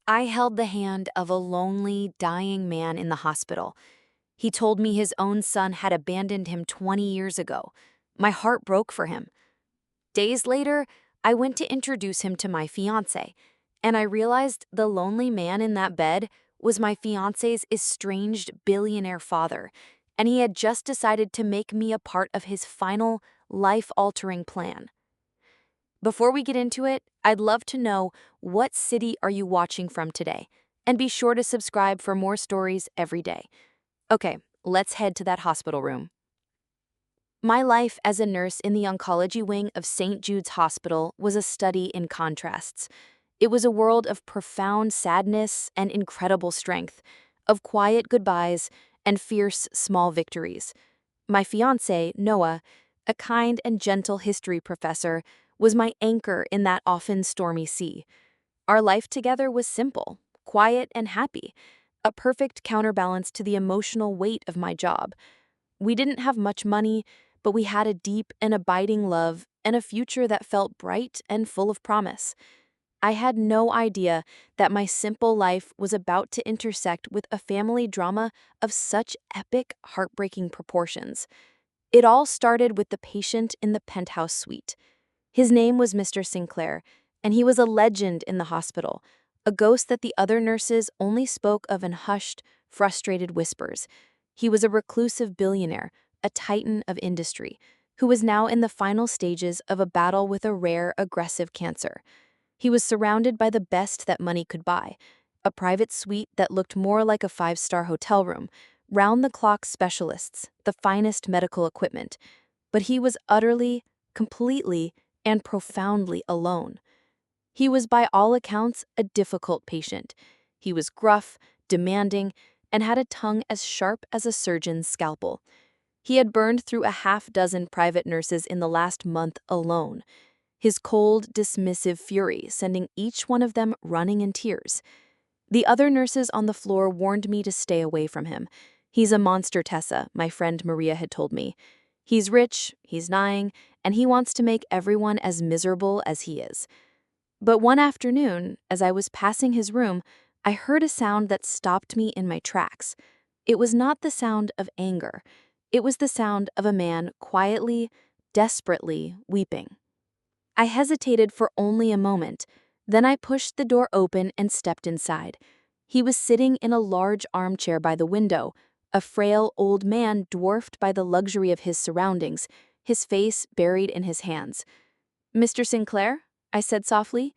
I held the hand of a lonely, dying man in the hospital. He told me his own son had abandoned him 20 years ago. My heart broke for him. Days later, I went to introduce him to my fiancé, and I realized the lonely man in that bed was my fiancé's estranged billionaire father, and he had just decided to make me a part of his final, life-altering plan. Before we get into it, I'd love to know, what city are you watching from today? And be sure to subscribe for more stories every day. Okay, let's head to that hospital room. My life as a nurse in the oncology wing of St. Jude's Hospital was a study in contrasts. It was a world of profound sadness and incredible strength, of quiet goodbyes and fierce small victories. My fiancé, Noah, a kind and gentle history professor, was my anchor in that often stormy sea. Our life together was simple, quiet, and happy, a perfect counterbalance to the emotional weight of my job. We didn't have much money, but we had a deep and abiding love and a future that felt bright and full of promise. I had no idea that my simple life was about to intersect with a family drama of such epic, heartbreaking proportions. It all started with the patient in the penthouse suite. His name was Mr. Sinclair, and he was a legend in the hospital, a ghost that the other nurses only spoke of in hushed, frustrated whispers. He was a reclusive billionaire, a titan of industry, who was now in the final stages of a battle with a rare, aggressive cancer. He was surrounded by the best that money could buy, a private suite that looked more like a five-star hotel room, round-the-clock specialists, the finest medical equipment. But he was utterly, completely, and profoundly alone. He was by all accounts a difficult patient. He was gruff, demanding, and had a tongue as sharp as a surgeon's scalpel. He had burned through a half-dozen private nurses in the last month alone, his cold, dismissive fury sending each one of them running in tears. The other nurses on the floor warned me to stay away from him. He's a monster, Tessa, my friend Maria had told me. He's rich, he's lying, and he wants to make everyone as miserable as he is. But one afternoon, as I was passing his room, I heard a sound that stopped me in my tracks. It was not the sound of anger. It was the sound of a man quietly, desperately weeping. I hesitated for only a moment. Then I pushed the door open and stepped inside. He was sitting in a large armchair by the window, a frail old man dwarfed by the luxury of his surroundings, his face buried in his hands. "Mr. Sinclair?" I said softly.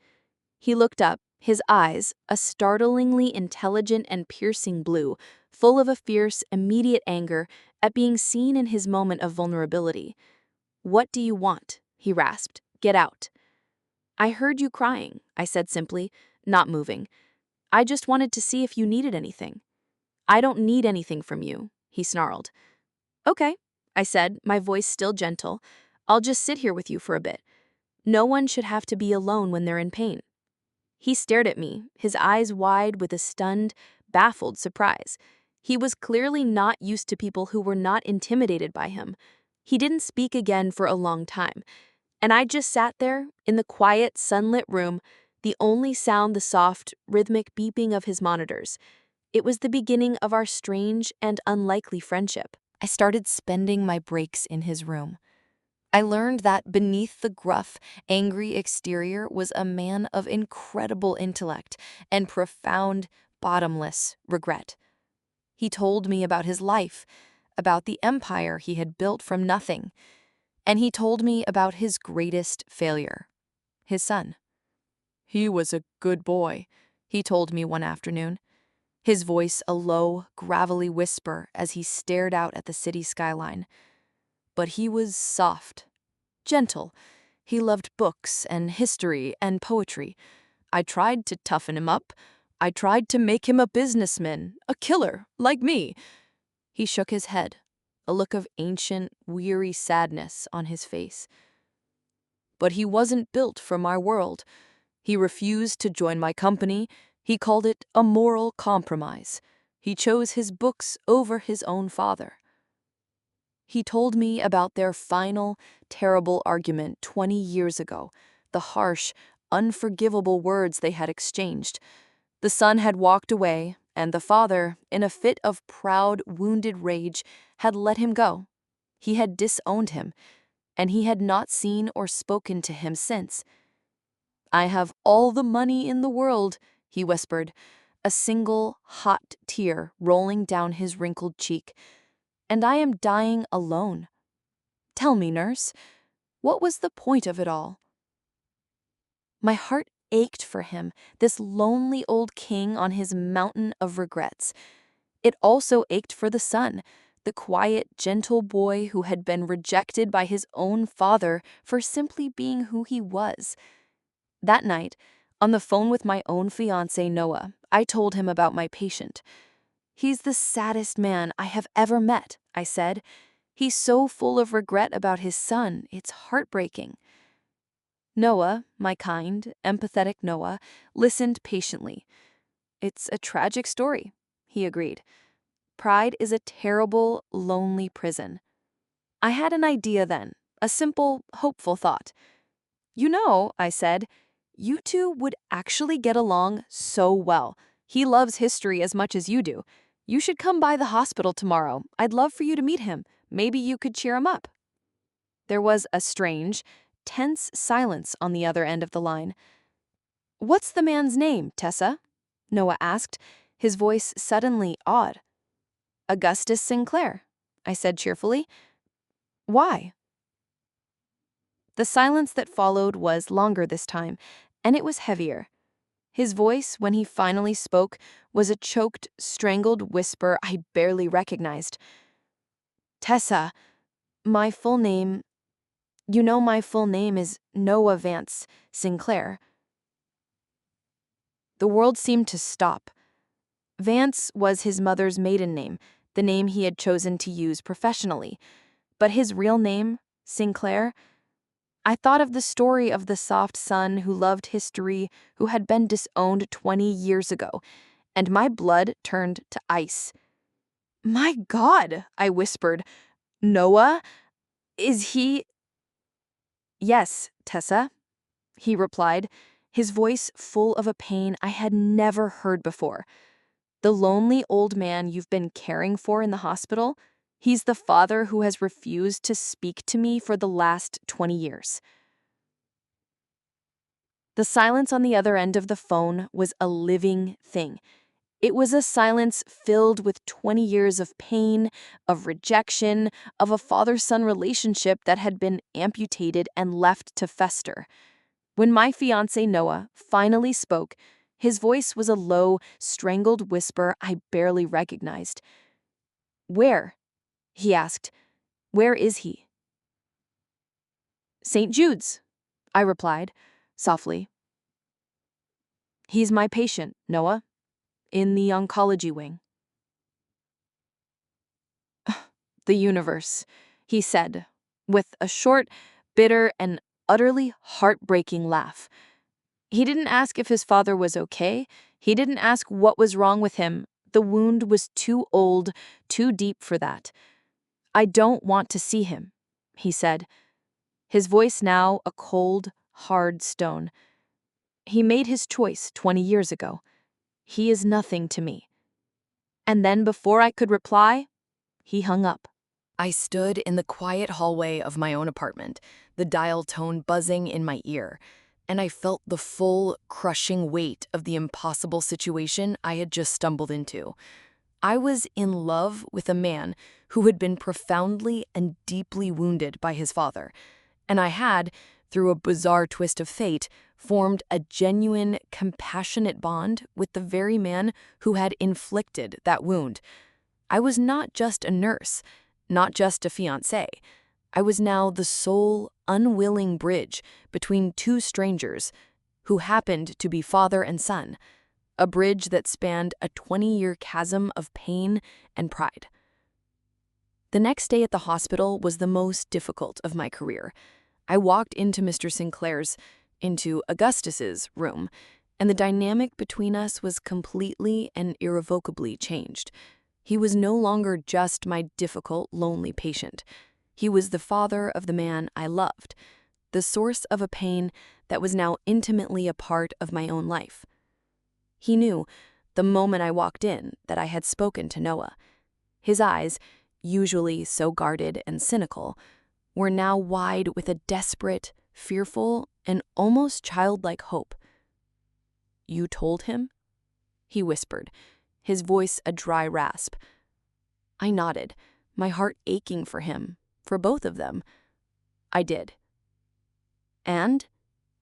He looked up, his eyes, a startlingly intelligent and piercing blue, full of a fierce, immediate anger at being seen in his moment of vulnerability. "What do you want?" he rasped. "Get out." "I heard you crying," I said simply, not moving. "I just wanted to see if you needed anything." "I don't need anything from you," he snarled. "Okay," I said, my voice still gentle. "I'll just sit here with you for a bit. No one should have to be alone when they're in pain." He stared at me, his eyes wide with a stunned, baffled surprise. He was clearly not used to people who were not intimidated by him. He didn't speak again for a long time, and I just sat there, in the quiet, sunlit room, the only sound the soft, rhythmic beeping of his monitors. It was the beginning of our strange and unlikely friendship. I started spending my breaks in his room. I learned that beneath the gruff, angry exterior was a man of incredible intellect and profound, bottomless regret. He told me about his life, about the empire he had built from nothing, and he told me about his greatest failure, his son. "He was a good boy," he told me one afternoon, his voice a low, gravelly whisper as he stared out at the city skyline. "But he was soft, gentle. He loved books and history and poetry. I tried to toughen him up. I tried to make him a businessman, a killer, like me." He shook his head, a look of ancient, weary sadness on his face. "But he wasn't built for my world. He refused to join my company. He called it a moral compromise. He chose his books over his own father." He told me about their final, terrible argument 20 years ago, the harsh, unforgivable words they had exchanged. The son had walked away, and the father, in a fit of proud, wounded rage, had let him go. He had disowned him, and he had not seen or spoken to him since. "I have all the money in the world," he whispered, a single hot tear rolling down his wrinkled cheek, "and I am dying alone. Tell me, nurse, what was the point of it all?" My heart ached for him, this lonely old king on his mountain of regrets. It also ached for the son, the quiet, gentle boy who had been rejected by his own father for simply being who he was. That night, on the phone with my own fiancé, Noah, I told him about my patient. "He's the saddest man I have ever met," I said. "He's so full of regret about his son, it's heartbreaking." Noah, my kind, empathetic Noah, listened patiently. "It's a tragic story," he agreed. "Pride is a terrible, lonely prison." I had an idea then, a simple, hopeful thought. "You know," I said, "you two would actually get along so well. He loves history as much as you do. You should come by the hospital tomorrow. I'd love for you to meet him. Maybe you could cheer him up." There was a strange, tense silence on the other end of the line. "What's the man's name, Tessa?" Noah asked, his voice suddenly odd. "Augustus Sinclair," I said cheerfully. "Why?" The silence that followed was longer this time, and it was heavier. His voice, when he finally spoke, was a choked, strangled whisper I barely recognized. "Tessa, my full name... You know my full name is Noah Vance Sinclair." The world seemed to stop. Vance was his mother's maiden name, the name he had chosen to use professionally. But his real name, Sinclair... I thought of the story of the soft son who loved history, who had been disowned 20 years ago, and my blood turned to ice. "My God," I whispered. "Noah? Is he—" "Yes, Tessa," he replied, his voice full of a pain I had never heard before. "The lonely old man you've been caring for in the hospital, he's the father who has refused to speak to me for the last 20 years. The silence on the other end of the phone was a living thing. It was a silence filled with 20 years of pain, of rejection, of a father-son relationship that had been amputated and left to fester. When my fiancé Noah finally spoke, his voice was a low, strangled whisper I barely recognized. "Where?" he asked. "Where is he?" "St. Jude's," I replied, softly. "He's my patient, Noah, in the oncology wing." "The universe," he said, with a short, bitter, and utterly heartbreaking laugh. He didn't ask if his father was okay. He didn't ask what was wrong with him. The wound was too old, too deep for that. "I don't want to see him," he said, his voice now a cold, hard stone. "He made his choice 20 years ago. He is nothing to me." And then before I could reply, he hung up. I stood in the quiet hallway of my own apartment, the dial tone buzzing in my ear, and I felt the full, crushing weight of the impossible situation I had just stumbled into. I was in love with a man who had been profoundly and deeply wounded by his father, and I had, through a bizarre twist of fate, formed a genuine, compassionate bond with the very man who had inflicted that wound. I was not just a nurse, not just a fiancé. I was now the sole, unwilling bridge between two strangers who happened to be father and son, a bridge that spanned a 20-year chasm of pain and pride. The next day at the hospital was the most difficult of my career. I walked into Mr. Sinclair's, into Augustus's room, and the dynamic between us was completely and irrevocably changed. He was no longer just my difficult, lonely patient. He was the father of the man I loved, the source of a pain that was now intimately a part of my own life. He knew, the moment I walked in, that I had spoken to Noah. His eyes, usually so guarded and cynical, were now wide with a desperate, fearful, and almost childlike hope. "You told him?" he whispered, his voice a dry rasp. I nodded, my heart aching for him, for both of them. "I did." "And?"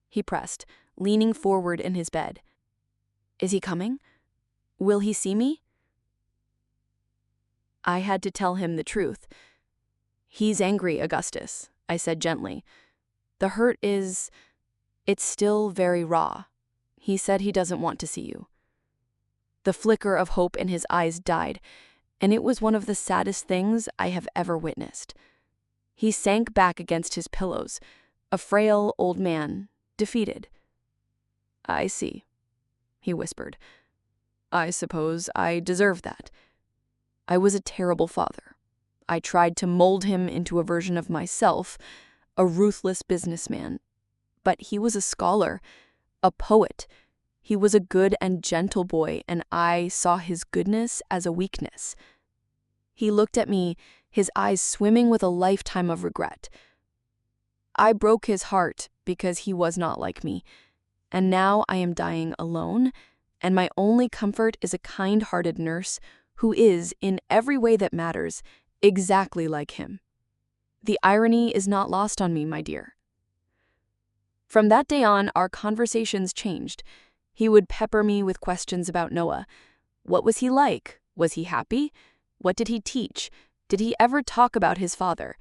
he pressed, leaning forward in his bed. "Is he coming? Will he see me?" I had to tell him the truth. "He's angry, Augustus," I said gently. "The hurt it's still very raw. He said he doesn't want to see you." The flicker of hope in his eyes died, and it was one of the saddest things I have ever witnessed. He sank back against his pillows, a frail old man, defeated. "I see," he whispered. "I suppose I deserve that. I was a terrible father. I tried to mold him into a version of myself, a ruthless businessman. But he was a scholar, a poet. He was a good and gentle boy, and I saw his goodness as a weakness." He looked at me, his eyes swimming with a lifetime of regret. "I broke his heart because he was not like me, and now I am dying alone, and my only comfort is a kind-hearted nurse who is, in every way that matters, exactly like him. The irony is not lost on me, my dear." From that day on, our conversations changed. He would pepper me with questions about Noah. What was he like? Was he happy? What did he teach? Did he ever talk about his father?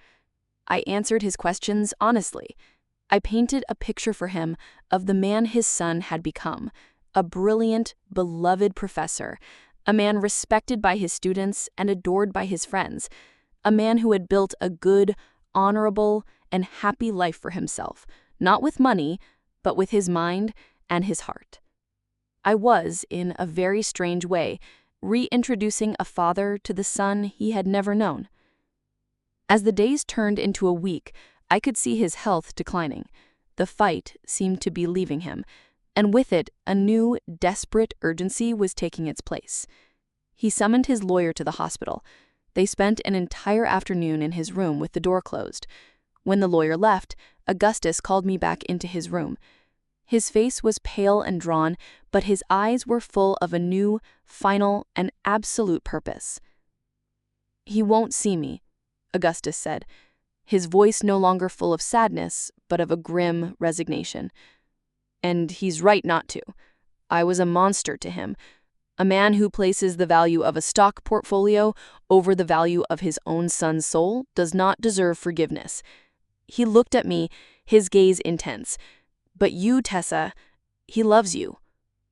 I answered his questions honestly. I painted a picture for him of the man his son had become, a brilliant, beloved professor, a man respected by his students and adored by his friends, a man who had built a good, honorable, and happy life for himself, not with money, but with his mind and his heart. I was, in a very strange way, reintroducing a father to the son he had never known. As the days turned into a week, I could see his health declining. The fight seemed to be leaving him, and with it, a new, desperate urgency was taking its place. He summoned his lawyer to the hospital. They spent an entire afternoon in his room with the door closed. When the lawyer left, Augustus called me back into his room. His face was pale and drawn, but his eyes were full of a new, final, and absolute purpose. "He won't see me," Augustus said, his voice no longer full of sadness, but of a grim resignation. "And he's right not to. I was a monster to him. A man who places the value of a stock portfolio over the value of his own son's soul does not deserve forgiveness." He looked at me, his gaze intense. "But you, Tessa, he loves you.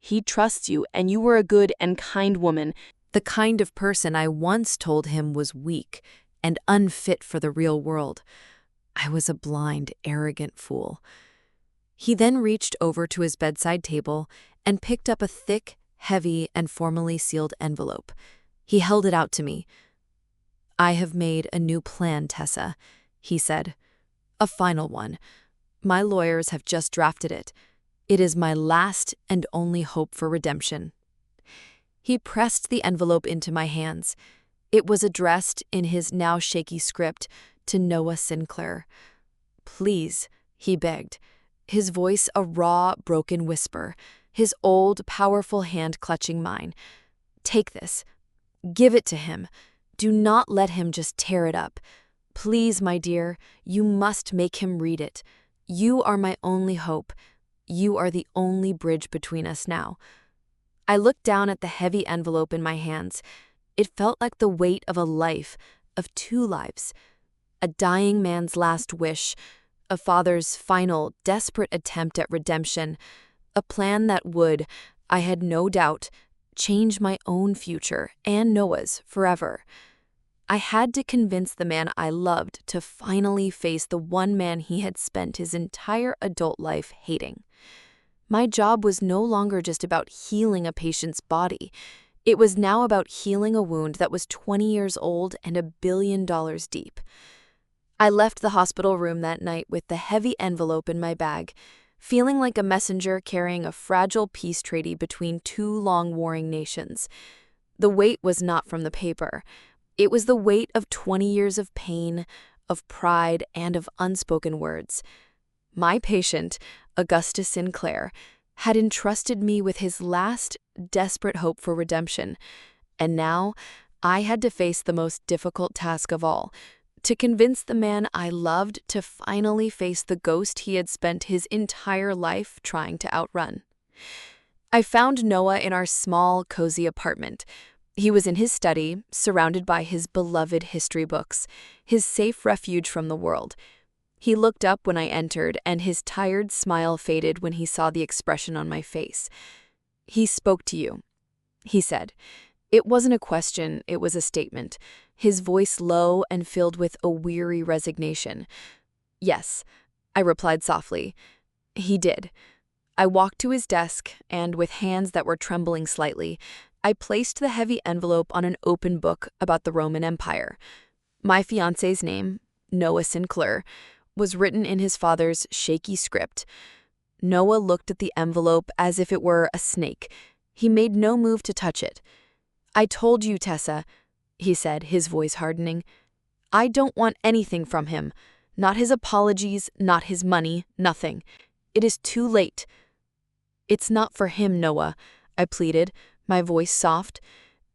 He trusts you, and you were a good and kind woman." The kind of person I once told him was weak and unfit for the real world. I was a blind, arrogant fool. He then reached over to his bedside table and picked up a thick, heavy, and formally sealed envelope. He held it out to me. "I have made a new plan, Tessa," he said. "A final one. My lawyers have just drafted it. It is my last and only hope for redemption." He pressed the envelope into my hands. It was addressed, in his now shaky script, to Noah Sinclair. "Please," he begged, his voice a raw, broken whisper, his old, powerful hand clutching mine. "Take this. Give it to him. Do not let him just tear it up. Please, my dear, you must make him read it. You are my only hope. You are the only bridge between us now." I looked down at the heavy envelope in my hands. It felt like the weight of a life, of two lives. A dying man's last wish, a father's final, desperate attempt at redemption, a plan that would, I had no doubt, change my own future and Noah's forever. I had to convince the man I loved to finally face the one man he had spent his entire adult life hating. My job was no longer just about healing a patient's body. It was now about healing a wound that was 20 years old and $1 billion deep. I left the hospital room that night with the heavy envelope in my bag, feeling like a messenger carrying a fragile peace treaty between two long-warring nations. The weight was not from the paper. It was the weight of 20 years of pain, of pride, and of unspoken words. My patient, Augustus Sinclair, had entrusted me with his last desperate hope for redemption, and now I had to face the most difficult task of all, to convince the man I loved to finally face the ghost he had spent his entire life trying to outrun. I found Noah in our small, cozy apartment. He was in his study, surrounded by his beloved history books, his safe refuge from the world. He looked up when I entered, and his tired smile faded when he saw the expression on my face. "He spoke to you," he said. It wasn't a question, it was a statement, his voice low and filled with a weary resignation. "Yes," I replied softly. "He did." I walked to his desk, and with hands that were trembling slightly, I placed the heavy envelope on an open book about the Roman Empire. My fiancé's name, Noah Sinclair, was written in his father's shaky script. Noah looked at the envelope as if it were a snake. He made no move to touch it. "I told you, Tessa," he said, his voice hardening. "I don't want anything from him. Not his apologies, not his money, nothing. It is too late." "It's not for him, Noah," I pleaded, my voice soft.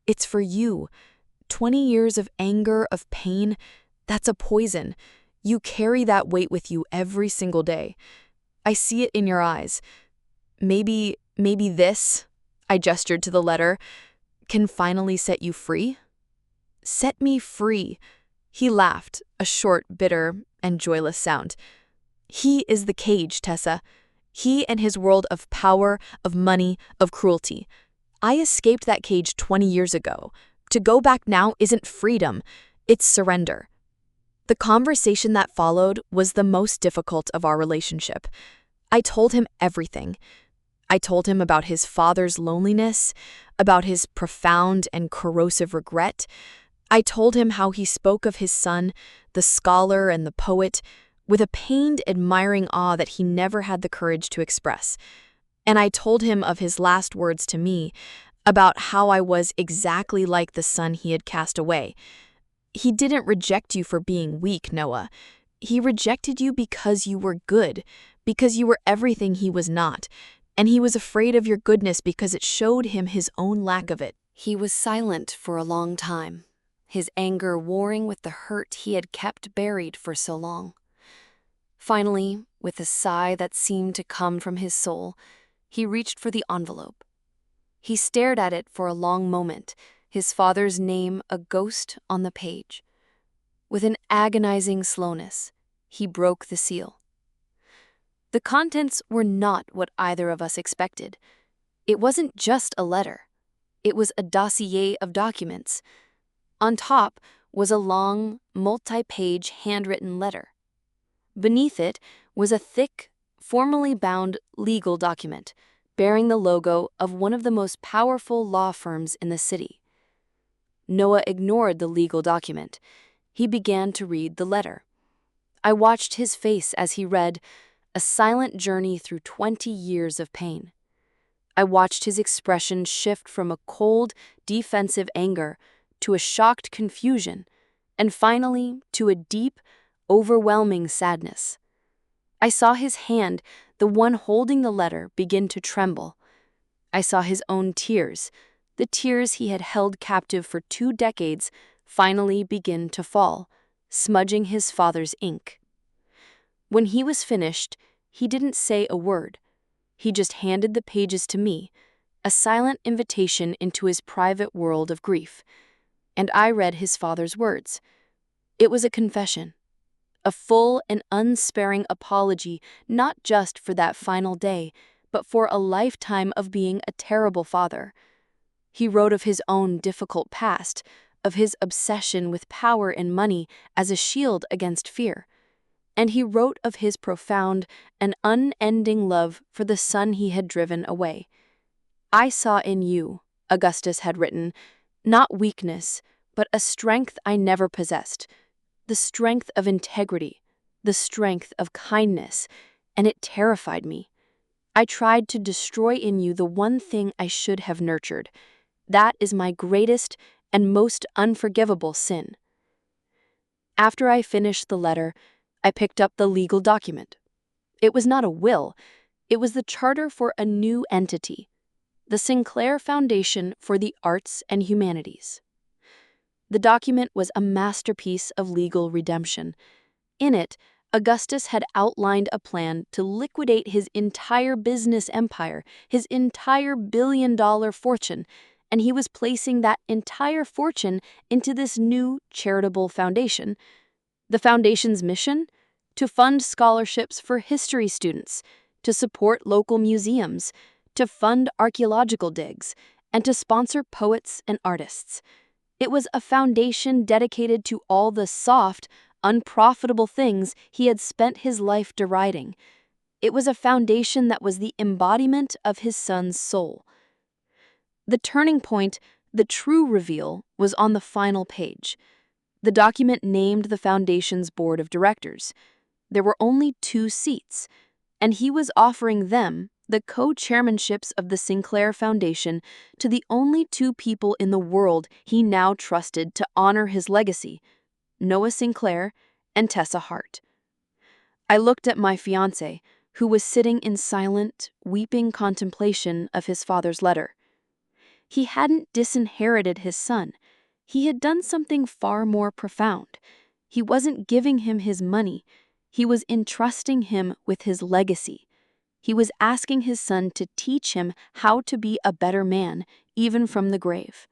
"It's for you. 20 years of anger, of pain, that's a poison. You carry that weight with you every single day. I see it in your eyes. Maybe this," I gestured to the letter, "can finally set you free?" "Set me free." He laughed, a short, bitter, and joyless sound. "He is the cage, Tessa. He and his world of power, of money, of cruelty. I escaped that cage 20 years ago. To go back now isn't freedom, it's surrender." The conversation that followed was the most difficult of our relationship. I told him everything. I told him about his father's loneliness, about his profound and corrosive regret. I told him how he spoke of his son, the scholar and the poet, with a pained, admiring awe that he never had the courage to express. And I told him of his last words to me, about how I was exactly like the son he had cast away. "He didn't reject you for being weak, Noah. He rejected you because you were good, because you were everything he was not, and he was afraid of your goodness because it showed him his own lack of it." He was silent for a long time, his anger warring with the hurt he had kept buried for so long. Finally, with a sigh that seemed to come from his soul, he reached for the envelope. He stared at it for a long moment, his father's name a ghost on the page. With an agonizing slowness, he broke the seal. The contents were not what either of us expected. It wasn't just a letter. It was a dossier of documents. On top was a long, multi-page handwritten letter. Beneath it was a thick, formally bound legal document bearing the logo of one of the most powerful law firms in the city. Noah ignored the legal document. He began to read the letter. I watched his face as he read, a silent journey through 20 years of pain. I watched his expression shift from a cold, defensive anger to a shocked confusion, and finally to a deep, overwhelming sadness. I saw his hand, the one holding the letter, begin to tremble. I saw his own tears, the tears he had held captive for 2 decades, finally begin to fall, smudging his father's ink. When he was finished, he didn't say a word. He just handed the pages to me, a silent invitation into his private world of grief. And I read his father's words. It was a confession. A full and unsparing apology, not just for that final day, but for a lifetime of being a terrible father. He wrote of his own difficult past, of his obsession with power and money as a shield against fear. And he wrote of his profound and unending love for the son he had driven away. "I saw in you," Augustus had written, "not weakness, but a strength I never possessed. The strength of integrity, the strength of kindness, and it terrified me. I tried to destroy in you the one thing I should have nurtured. That is my greatest and most unforgivable sin." After I finished the letter, I picked up the legal document. It was not a will, it was the charter for a new entity, the Sinclair Foundation for the Arts and Humanities. The document was a masterpiece of legal redemption. In it, Augustus had outlined a plan to liquidate his entire business empire, his entire billion-dollar fortune, and he was placing that entire fortune into this new charitable foundation. The foundation's mission? To fund scholarships for history students, to support local museums, to fund archaeological digs, and to sponsor poets and artists. It was a foundation dedicated to all the soft, unprofitable things he had spent his life deriding. It was a foundation that was the embodiment of his son's soul. The turning point, the true reveal, was on the final page. The document named the foundation's board of directors. There were only 2 seats, and he was offering them the co-chairmanships of the Sinclair Foundation to the only 2 people in the world he now trusted to honor his legacy, Noah Sinclair and Tessa Hart. I looked at my fiancé, who was sitting in silent, weeping contemplation of his father's letter. He hadn't disinherited his son. He had done something far more profound. He wasn't giving him his money. He was entrusting him with his legacy. He was asking his son to teach him how to be a better man, even from the grave.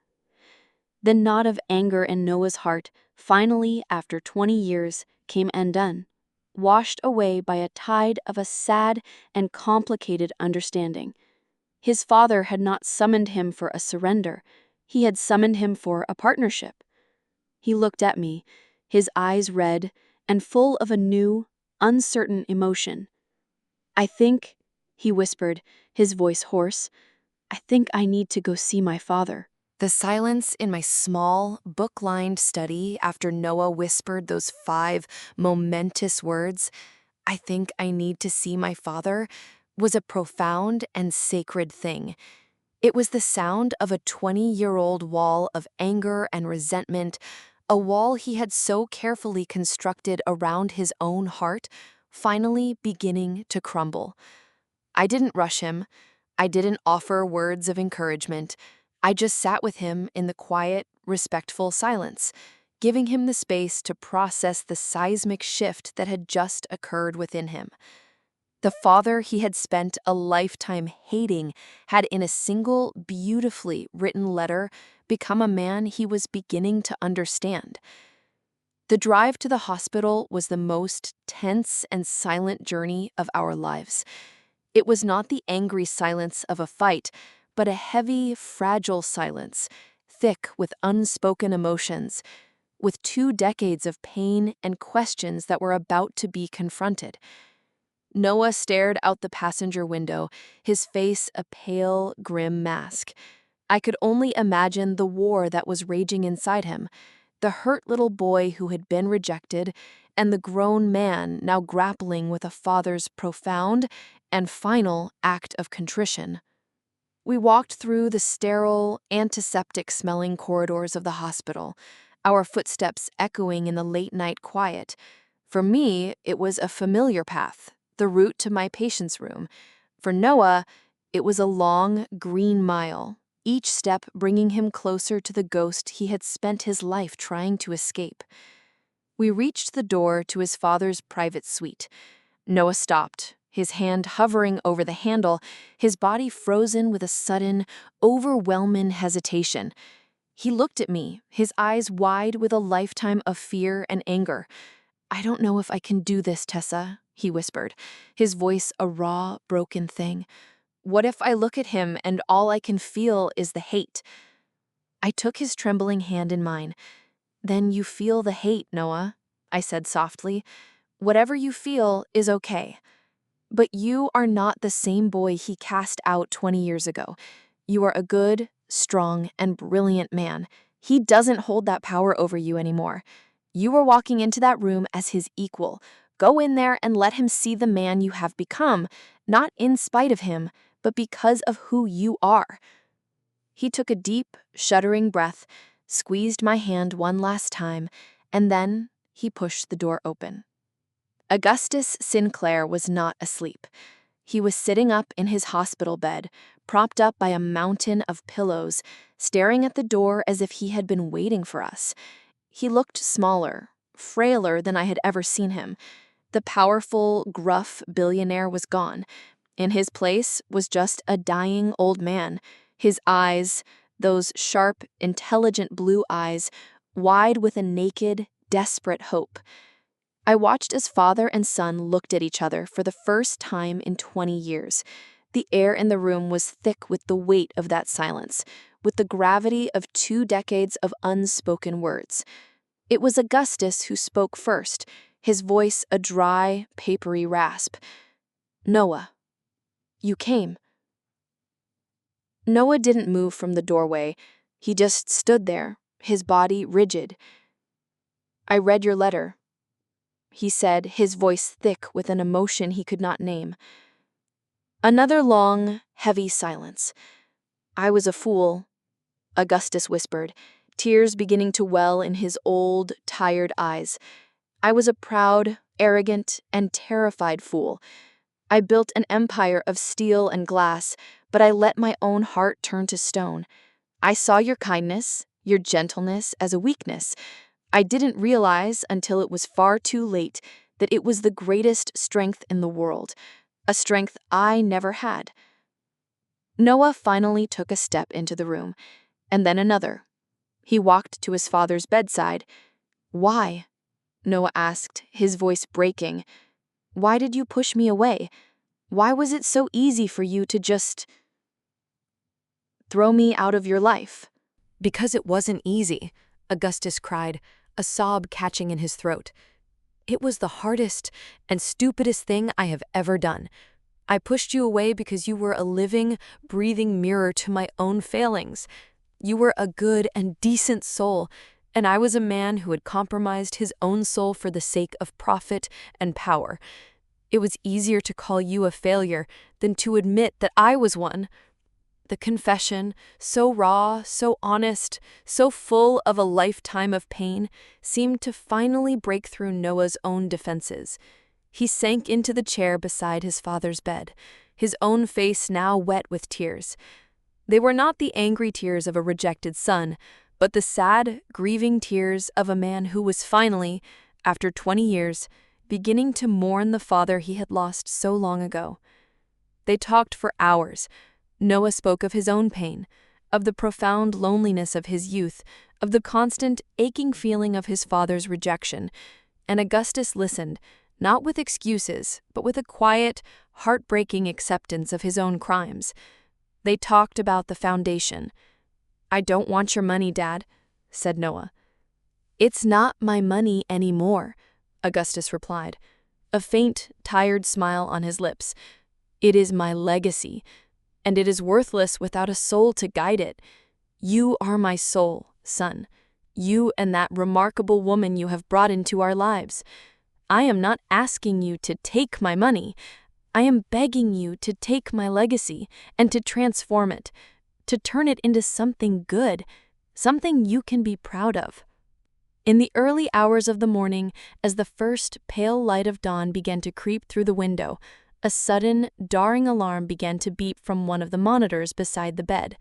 The knot of anger in Noah's heart, finally, after 20 years, came undone, washed away by a tide of a sad and complicated understanding. His father had not summoned him for a surrender. He had summoned him for a partnership. He looked at me, his eyes red and full of a new, uncertain emotion. "I think," he whispered, his voice hoarse, "I think I need to go see my father." The silence in my small, book-lined study after Noah whispered those 5 momentous words, "I think I need to see my father," was a profound and sacred thing. It was the sound of a 20-year-old wall of anger and resentment, a wall he had so carefully constructed around his own heart, finally beginning to crumble. I didn't rush him. I didn't offer words of encouragement. I just sat with him in the quiet, respectful silence, giving him the space to process the seismic shift that had just occurred within him. The father he had spent a lifetime hating had, in a single, beautifully written letter, become a man he was beginning to understand. The drive to the hospital was the most tense and silent journey of our lives. It was not the angry silence of a fight, but a heavy, fragile silence, thick with unspoken emotions, with 2 decades of pain and questions that were about to be confronted. Noah stared out the passenger window, his face a pale, grim mask. I could only imagine the war that was raging inside him, the hurt little boy who had been rejected, and the grown man now grappling with a father's profound and final act of contrition. We walked through the sterile, antiseptic-smelling corridors of the hospital, our footsteps echoing in the late-night quiet. For me, it was a familiar path, the route to my patient's room. For Noah, it was a long, green mile, each step bringing him closer to the ghost he had spent his life trying to escape. We reached the door to his father's private suite. Noah stopped, his hand hovering over the handle, his body frozen with a sudden, overwhelming hesitation. He looked at me, his eyes wide with a lifetime of fear and anger. "I don't know if I can do this, Tessa," he whispered, his voice a raw, broken thing. "What if I look at him and all I can feel is the hate?" I took his trembling hand in mine. "Then you feel the hate, Noah," I said softly. "Whatever you feel is okay. But you are not the same boy he cast out 20 years ago. You are a good, strong, and brilliant man. He doesn't hold that power over you anymore. You are walking into that room as his equal, Go in there and let him see the man you have become, not in spite of him, but because of who you are." He took a deep, shuddering breath, squeezed my hand one last time, and then he pushed the door open. Augustus Sinclair was not asleep. He was sitting up in his hospital bed, propped up by a mountain of pillows, staring at the door as if he had been waiting for us. He looked smaller, frailer than I had ever seen him. The powerful, gruff billionaire was gone. In his place was just a dying old man, his eyes, those sharp, intelligent blue eyes, wide with a naked, desperate hope. I watched as father and son looked at each other for the first time in 20 years. The air in the room was thick with the weight of that silence, with the gravity of 2 decades of unspoken words. It was Augustus who spoke first, his voice a dry, papery rasp. "Noah, you came." Noah didn't move from the doorway. He just stood there, his body rigid. "I read your letter," he said, his voice thick with an emotion he could not name. Another long, heavy silence. "I was a fool," Augustus whispered, tears beginning to well in his old, tired eyes. "I was a proud, arrogant, and terrified fool. I built an empire of steel and glass, but I let my own heart turn to stone. I saw your kindness, your gentleness as a weakness. I didn't realize until it was far too late that it was the greatest strength in the world, a strength I never had." Noah finally took a step into the room, and then another. He walked to his father's bedside. "Why?" Noah asked, his voice breaking. "Why did you push me away? Why was it so easy for you to just throw me out of your life?" "Because it wasn't easy," Augustus cried, a sob catching in his throat. "It was the hardest and stupidest thing I have ever done. I pushed you away because you were a living, breathing mirror to my own failings. You were a good and decent soul, and I was a man who had compromised his own soul for the sake of profit and power. It was easier to call you a failure than to admit that I was one." The confession, so raw, so honest, so full of a lifetime of pain, seemed to finally break through Noah's own defenses. He sank into the chair beside his father's bed, his own face now wet with tears. They were not the angry tears of a rejected son, but the sad, grieving tears of a man who was finally, after 20 years, beginning to mourn the father he had lost so long ago. They talked for hours. Noah spoke of his own pain, of the profound loneliness of his youth, of the constant, aching feeling of his father's rejection, and Augustus listened, not with excuses, but with a quiet, heartbreaking acceptance of his own crimes. They talked about the foundation. "I don't want your money, Dad," said Noah. "It's not my money anymore," Augustus replied, a faint, tired smile on his lips. "It is my legacy, and it is worthless without a soul to guide it. You are my soul, son. You and that remarkable woman you have brought into our lives. I am not asking you to take my money. I am begging you to take my legacy and to transform it, to turn it into something good, something you can be proud of." In the early hours of the morning, as the first pale light of dawn began to creep through the window, a sudden, jarring alarm began to beep from one of the monitors beside the bed.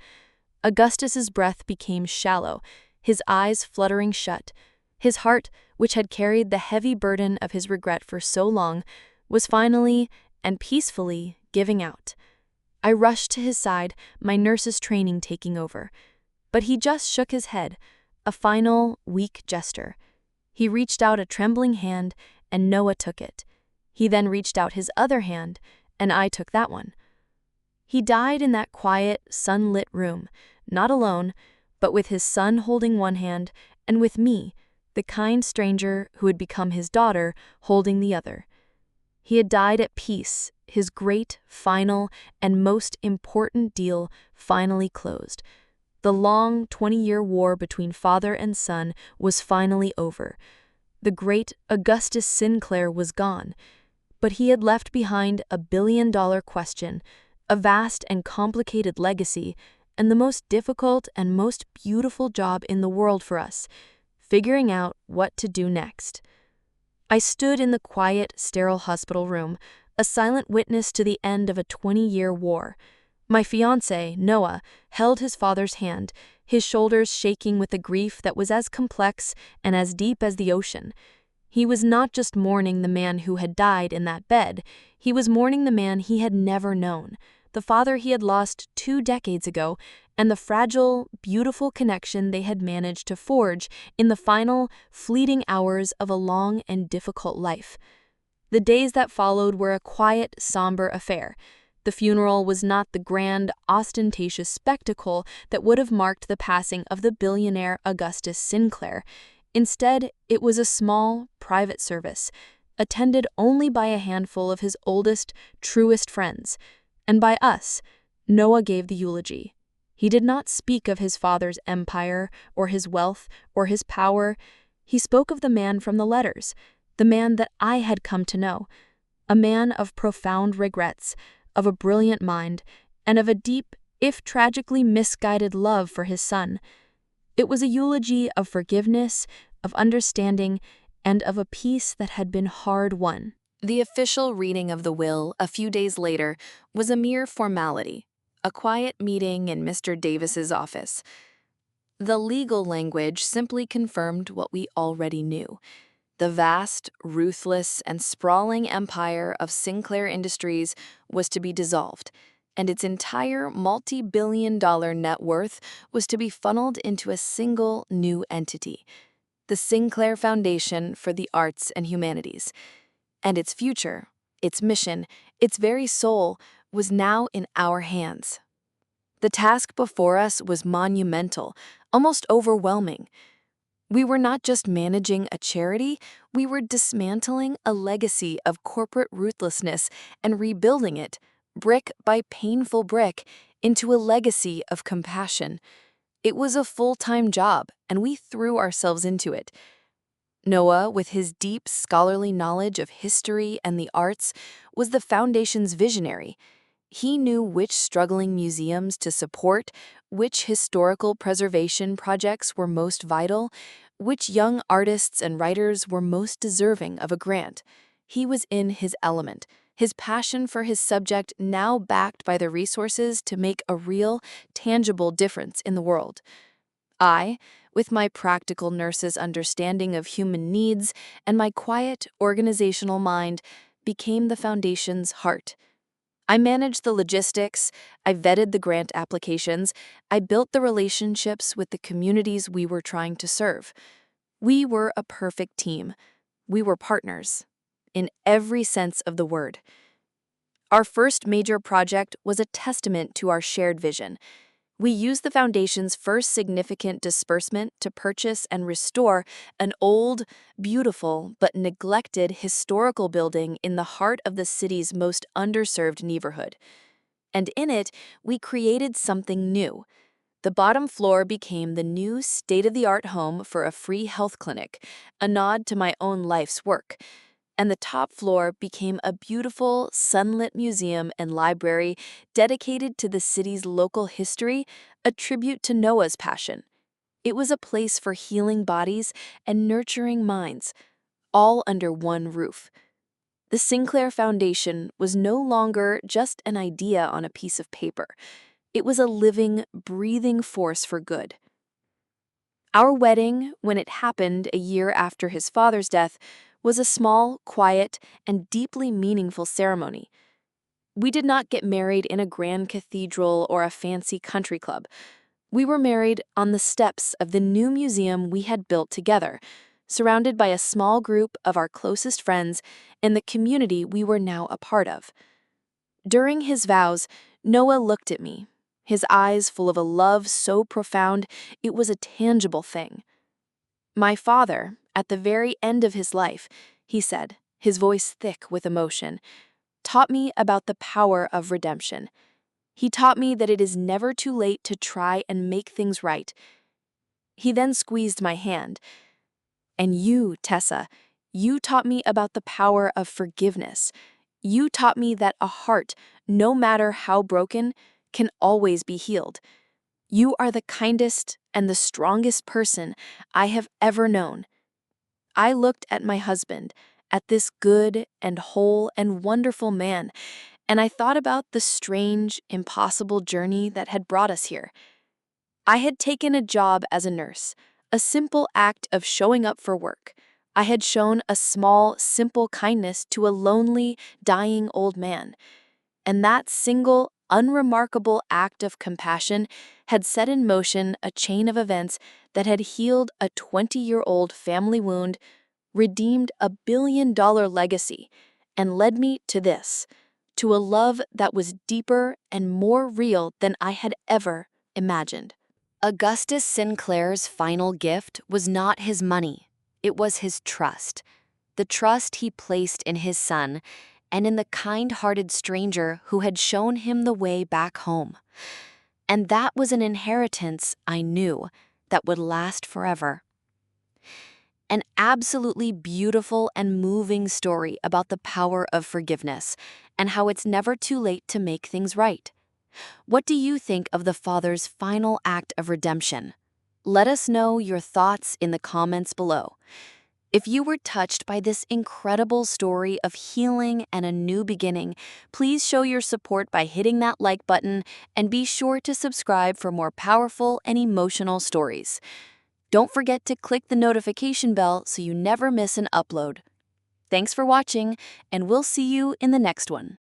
Augustus's breath became shallow, his eyes fluttering shut. His heart, which had carried the heavy burden of his regret for so long, was finally and peacefully giving out. I rushed to his side, my nurse's training taking over. But he just shook his head, a final, weak gesture. He reached out a trembling hand, and Noah took it. He then reached out his other hand, and I took that one. He died in that quiet, sunlit room, not alone, but with his son holding one hand, and with me, the kind stranger who had become his daughter, holding the other. He had died at peace, his great, final, and most important deal finally closed. The long 20-year war between father and son was finally over. The great Augustus Sinclair was gone, but he had left behind a billion-dollar question, a vast and complicated legacy, and the most difficult and most beautiful job in the world for us, figuring out what to do next. I stood in the quiet, sterile hospital room, a silent witness to the end of a 20-year war. My fiancé, Noah, held his father's hand, his shoulders shaking with a grief that was as complex and as deep as the ocean. He was not just mourning the man who had died in that bed, he was mourning the man he had never known, the father he had lost 2 decades ago, and the fragile, beautiful connection they had managed to forge in the final, fleeting hours of a long and difficult life. The days that followed were a quiet, somber affair. The funeral was not the grand, ostentatious spectacle that would have marked the passing of the billionaire Augustus Sinclair. Instead, it was a small, private service, attended only by a handful of his oldest, truest friends. And by us, Noah gave the eulogy. He did not speak of his father's empire, or his wealth, or his power. He spoke of the man from the letters, the man that I had come to know, a man of profound regrets, of a brilliant mind, and of a deep, if tragically misguided love for his son. It was a eulogy of forgiveness, of understanding, and of a peace that had been hard won. The official reading of the will a few days later was a mere formality, a quiet meeting in Mr. Davis's office. The legal language simply confirmed what we already knew. The vast, ruthless, and sprawling empire of Sinclair Industries was to be dissolved, and its entire multi-billion-dollar net worth was to be funneled into a single new entity, the Sinclair Foundation for the Arts and Humanities. And its future, its mission, its very soul was now in our hands. The task before us was monumental, almost overwhelming. We were not just managing a charity, we were dismantling a legacy of corporate ruthlessness and rebuilding it, brick by painful brick, into a legacy of compassion. It was a full-time job, and we threw ourselves into it. Noah, with his deep scholarly knowledge of history and the arts, was the foundation's visionary. He knew which struggling museums to support, which historical preservation projects were most vital, which young artists and writers were most deserving of a grant. He was in his element, his passion for his subject now backed by the resources to make a real, tangible difference in the world. I, with my practical nurse's understanding of human needs and my quiet, organizational mind, became the foundation's heart. I managed the logistics, I vetted the grant applications, I built the relationships with the communities we were trying to serve. We were a perfect team. We were partners, in every sense of the word. Our first major project was a testament to our shared vision. We used the foundation's first significant disbursement to purchase and restore an old, beautiful, but neglected historical building in the heart of the city's most underserved neighborhood. And in it, we created something new. The bottom floor became the new state-of-the-art home for a free health clinic, a nod to my own life's work. And the top floor became a beautiful, sunlit museum and library dedicated to the city's local history, a tribute to Noah's passion. It was a place for healing bodies and nurturing minds, all under one roof. The Sinclair Foundation was no longer just an idea on a piece of paper. It was a living, breathing force for good. Our wedding, when it happened a year after his father's death, was a small, quiet, and deeply meaningful ceremony. We did not get married in a grand cathedral or a fancy country club. We were married on the steps of the new museum we had built together, surrounded by a small group of our closest friends and the community we were now a part of. During his vows, Noah looked at me, his eyes full of a love so profound it was a tangible thing. My father, at the very end of his life, he said, his voice thick with emotion, taught me about the power of redemption. He taught me that it is never too late to try and make things right. He then squeezed my hand. And you, Tessa, you taught me about the power of forgiveness. You taught me that a heart, no matter how broken, can always be healed. You are the kindest and the strongest person I have ever known. I looked at my husband, at this good and whole and wonderful man, and I thought about the strange, impossible journey that had brought us here. I had taken a job as a nurse, a simple act of showing up for work. I had shown a small, simple kindness to a lonely, dying old man. And that single, unremarkable act of compassion had set in motion a chain of events that had healed a 20-year-old family wound, redeemed a billion-dollar legacy, and led me to this, to a love that was deeper and more real than I had ever imagined. Augustus Sinclair's final gift was not his money. It was his trust. The trust he placed in his son and in the kind-hearted stranger who had shown him the way back home. And that was an inheritance, I knew, that would last forever. An absolutely beautiful and moving story about the power of forgiveness and how it's never too late to make things right. What do you think of the father's final act of redemption? Let us know your thoughts in the comments below. If you were touched by this incredible story of healing and a new beginning, please show your support by hitting that like button and be sure to subscribe for more powerful and emotional stories. Don't forget to click the notification bell so you never miss an upload. Thanks for watching, and we'll see you in the next one.